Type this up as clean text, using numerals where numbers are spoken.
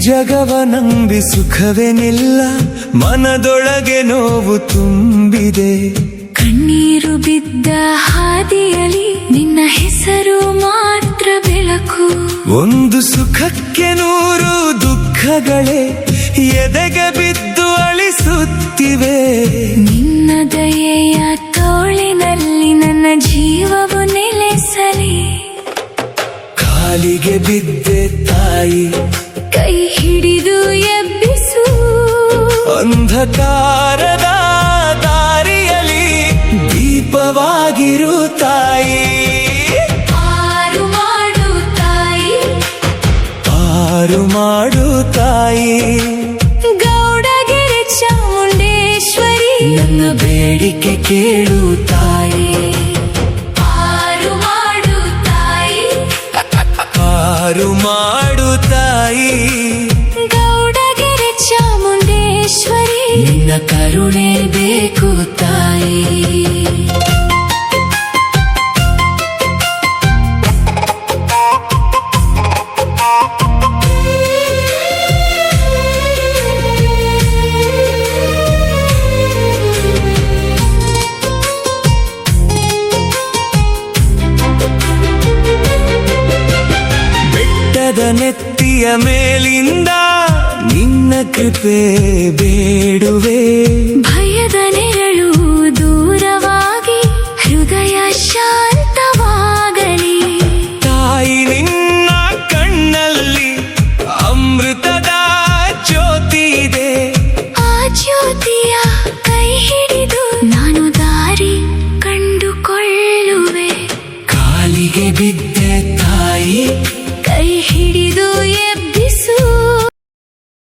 ಜಗವ ನಂಬಿ ಸುಖವೇನಿಲ್ಲ, ಮನದೊಳಗೆ ನೋವು ತುಂಬಿದೆ. ಕಣ್ಣೀರು ಬಿದ್ದ ಹಾದಿಯಲ್ಲಿ ನಿನ್ನ ಹೆಸರು ಮಾತ್ರ ಬೆಳಕು. ಒಂದು ಸುಖಕ್ಕೆ 100 ದುಃಖಗಳೇ ಎದೆಗೆ ಬಿದ್ದು ಅಳಿಸುತ್ತಿವೆ. ನಿನ್ನ ದಯೆಯ ತೋಳಿನಲ್ಲಿ ನನ್ನ ಜೀವವು ನೆಲೆಸಲಿ. ಕಾಲಿಗೆ ಬಿದ್ದೆ ತಾಯಿ, ಕೈ ಹಿಡಿದು ಎಬ್ಬಿಸು. ಅಂಧಕಾರದ ದಾರಿಯಲ್ಲಿ ದೀಪವಾಗಿರು ತಾಯಿ. ಪಾರು ಮಾಡು ತಾಯಿ, ಪಾರು ಮಾಡು ತಾಯಿ. ಗೌಡಗೆರೆ ಚಾಮುಂಡೇಶ್ವರಿ ನನ್ನ ಬೇಡಿಕೆ ಕೇಳು ತಾಯಿ. ಪಾರು ಮಾಡು ತಾಯಿ, ಪಾರು ಮಾಡು ತಾಯಿ. ಗೌಡಗೆರೆ ಚಾಮುಂಡೇಶ್ವರಿ ನಿನ್ನ ಕರುಣೆ ಬೇಕು ತಾಯಿ. ಬೆಟ್ಟದ ನೆತ್ತಿಯ ಮೇಲಿಂದ ನಿನ್ನ ಕೃಪೆ ಬೇಡುವೆ. ಭಯದ